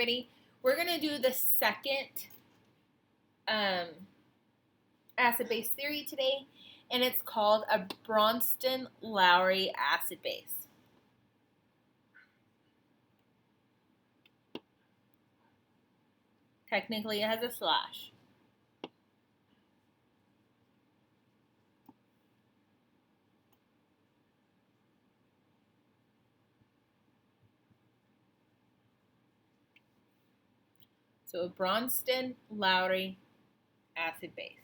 Everybody, we're going to do the second acid-base theory today, and it's called a Bronston-Lowry acid base. Technically, it has a slash. So a Bronston-Lowry acid base.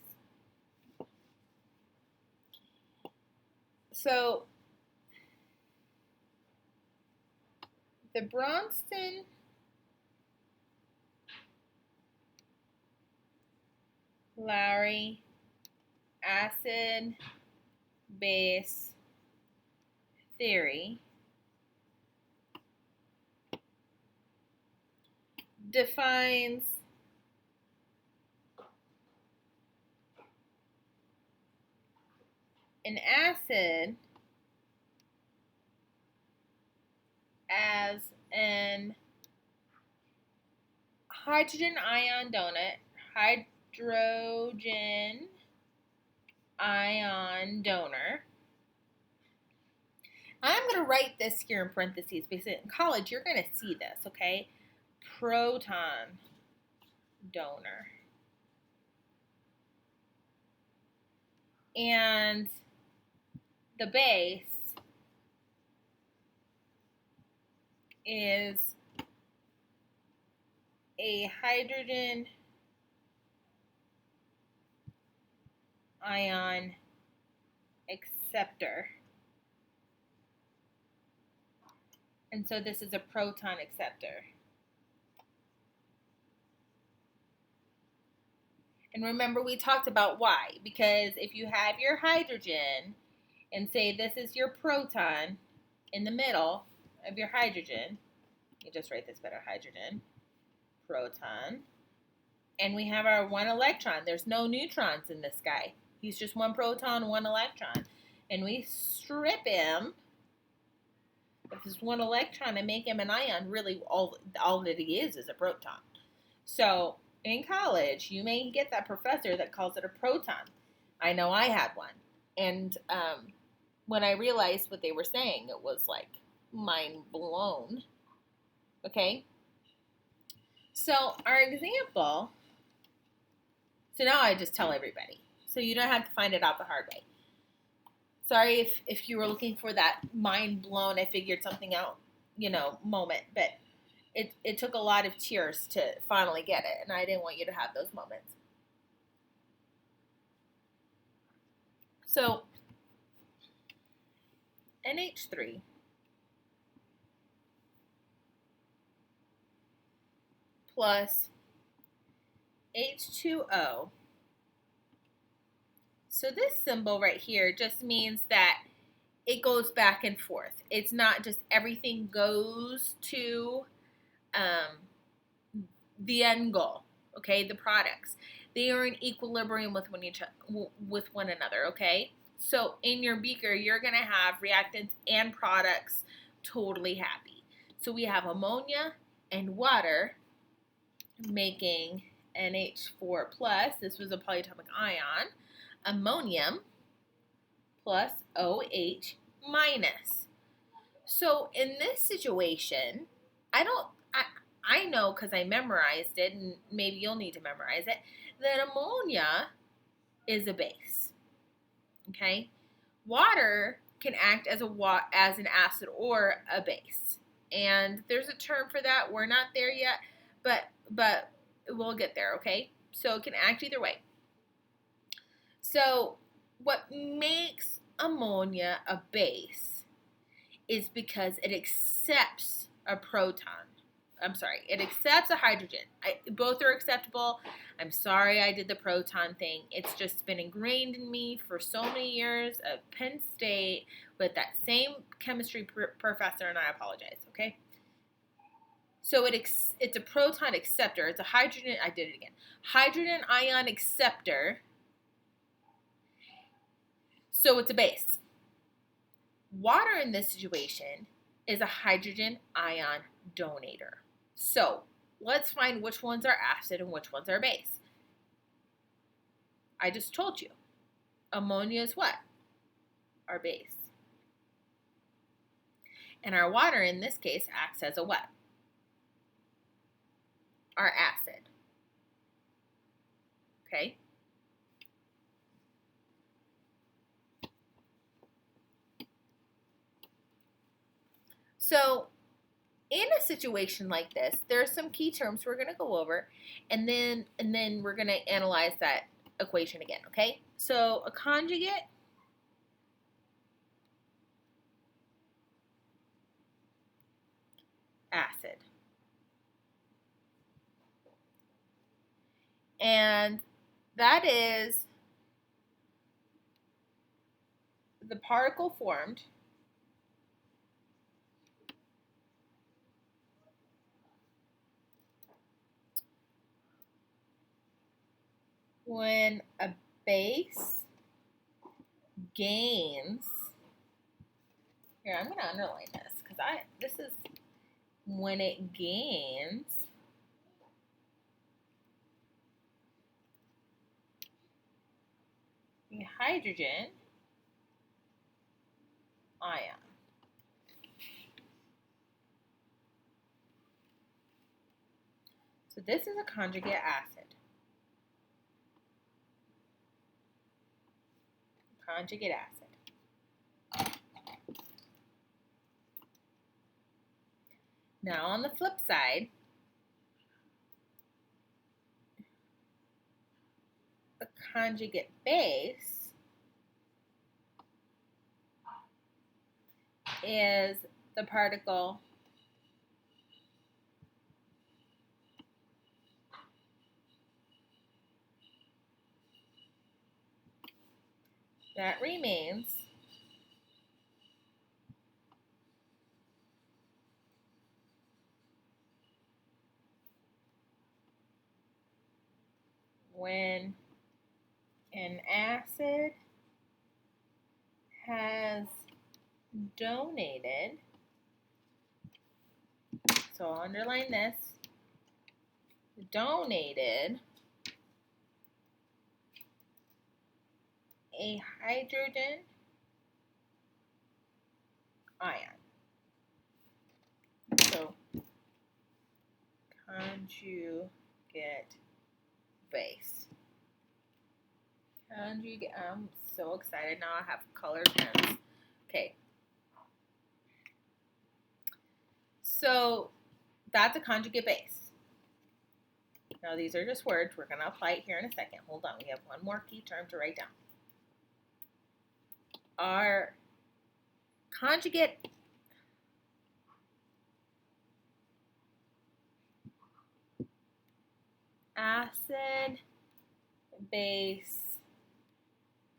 So the Bronston-Lowry acid base theory defines an acid as an hydrogen ion donor. I'm going to write this here in parentheses because in college you're going to see this, okay? Proton donor. And the base is a hydrogen ion acceptor. And so this is a proton acceptor. And remember, we talked about why. Because if you have your hydrogen and say this is your proton in the middle of your hydrogen, you just write this better, hydrogen, proton, and we have our one electron. There's no neutrons in this guy. He's just one proton, one electron. And we strip him of this one electron and make him an ion. Really, all that he is a proton. So in college, you may get that professor that calls it a proton. I know I had one. And when I realized what they were saying, it was like mind blown. Okay? So our example, so now I just tell everybody. So you don't have to find it out the hard way. Sorry if you were looking for that mind blown, I figured something out, moment. But it took a lot of tears to finally get it. And I didn't want you to have those moments. So NH3 plus H2O. So this symbol right here just means that it goes back and forth. It's not just everything goes to the end goal, okay, the products. They are in equilibrium with one another, okay? So in your beaker, you're going to have reactants and products totally happy. So we have ammonia and water making NH4 plus. This was a polyatomic ion. Ammonium plus OH minus. So in this situation, I know because I memorized it, and maybe you'll need to memorize it, that ammonia is a base. Okay? Water can act as an acid or a base. And there's a term for that. We're not there yet, but we'll get there, okay? So it can act either way. So what makes ammonia a base is because it accepts a proton. It accepts a hydrogen. Both are acceptable. I'm sorry I did the proton thing. It's just been ingrained in me for so many years at Penn State with that same chemistry professor, and I apologize, okay? So it's a proton acceptor. It's a hydrogen, I did it again. Hydrogen ion acceptor. So it's a base. Water in this situation is a hydrogen ion donator. So let's find which ones are acid and which ones are base. I just told you. Ammonia is what? Our base. And our water, in this case, acts as a what? Our acid. Okay? So, in a situation like this, there are some key terms we're going to go over, and then we're going to analyze that equation again, okay? So, a conjugate acid. And that is the particle formed when a base gains, here I'm going to underline this because this is when it gains a hydrogen ion. So this is a conjugate acid. Conjugate acid. Now on the flip side, a conjugate base is the particle that remains when an acid has donated, so I'll underline this, donated a hydrogen ion. So conjugate base. Conjugate, I'm so excited now I have colored pens. Okay. So that's a conjugate base. Now these are just words. We're going to apply it here in a second. Hold on. We have one more key term to write down. Our conjugate acid base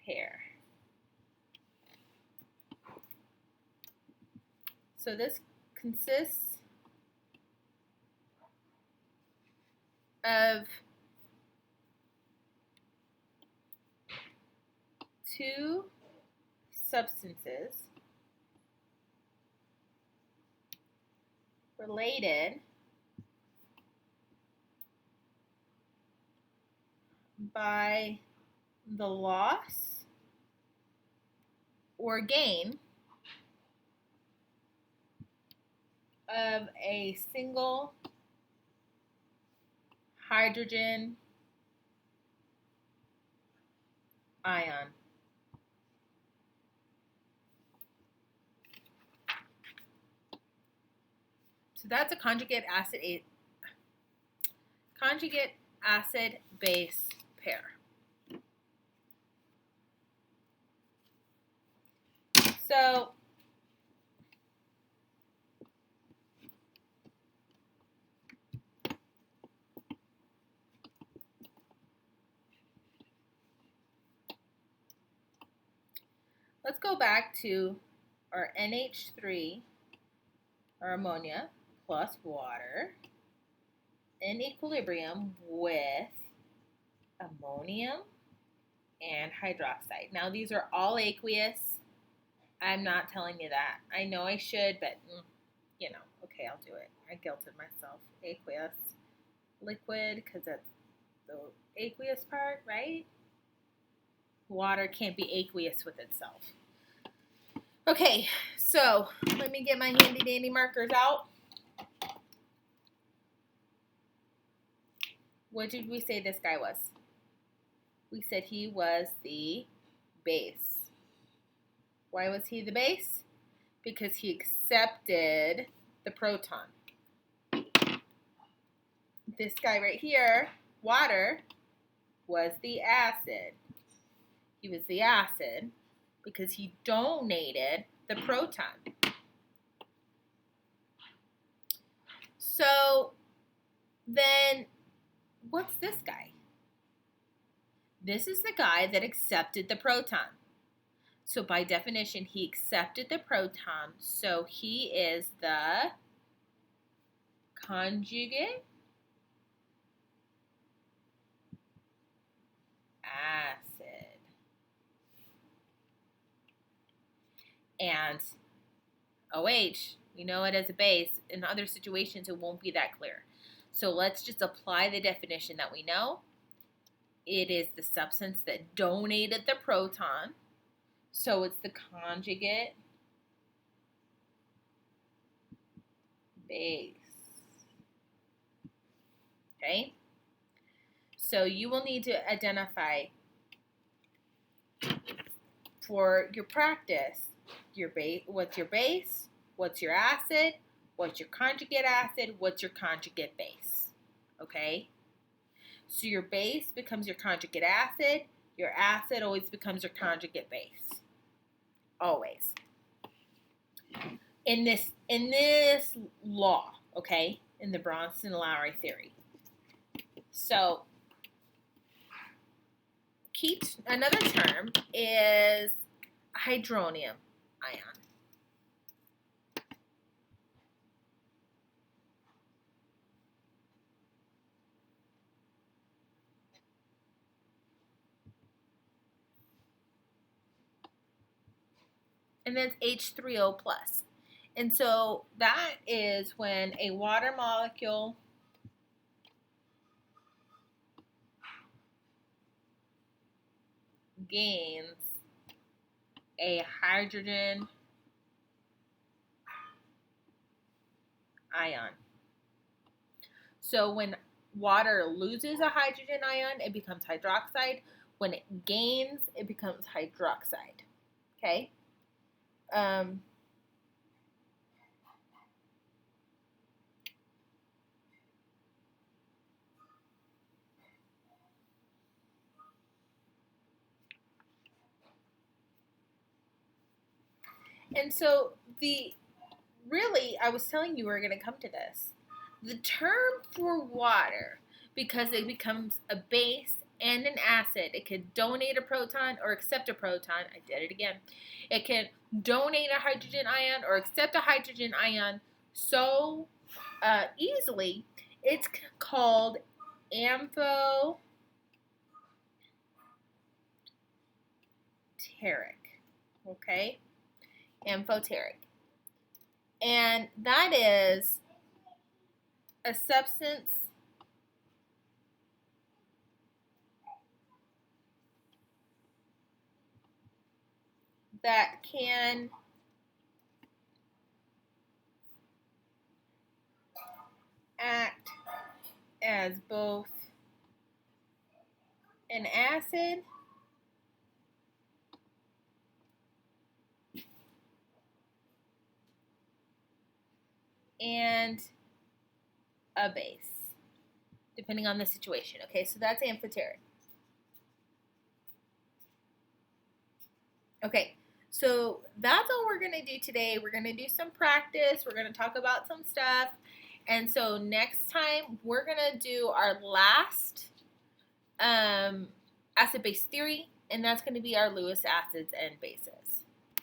pair. So this consists of two substances related by the loss or gain of a single hydrogen ion. So that's a conjugate acid base pair. So let's go back to our NH3, our ammonia, plus water in equilibrium with ammonium and hydroxide. Now these are all aqueous. I'm not telling you that. I know I should, but you know, okay, I'll do it. I guilted myself. Aqueous. liquid because that's the aqueous part, right? Water can't be aqueous with itself. Okay, so let me get my handy dandy markers out. What did we say this guy was? We said he was the base. Why was he the base? Because he accepted the proton. This guy right here, water, was the acid. He was the acid because he donated the proton. So then what's this guy? This is the guy that accepted the proton. So by definition, he accepted the proton, so he is the conjugate acid. And OH, we know it as a base. In other situations, it won't be that clear. So let's just apply the definition that we know. It is the substance that donated the proton. So it's the conjugate base. Okay? So you will need to identify for your practice your base, what's your base, what's your acid, what's your conjugate acid, what's your conjugate base. Okay? So your base becomes your conjugate acid always becomes your conjugate base. Always. In this law, okay, in the Brownie theory. So another term is hydronium ion. And then it's H3O plus. And so that is when a water molecule gains a hydrogen ion. So when water loses a hydrogen ion, it becomes hydroxide. When it gains, it becomes hydroxide. Okay? And so I was telling you we were going to come to this. The term for water, because it becomes a base and an acid, it can donate a proton or accept a proton. I did it again. It can donate a hydrogen ion or accept a hydrogen ion so easily. It's called amphoteric. Okay? Amphoteric. And that is a substance that can act as both an acid and a base, depending on the situation. Okay, so that's amphoteric. Okay, so that's all we're going to do today. We're going to do some practice. We're going to talk about some stuff. And so next time, we're going to do our last acid-base theory, and that's going to be our Lewis acids and bases.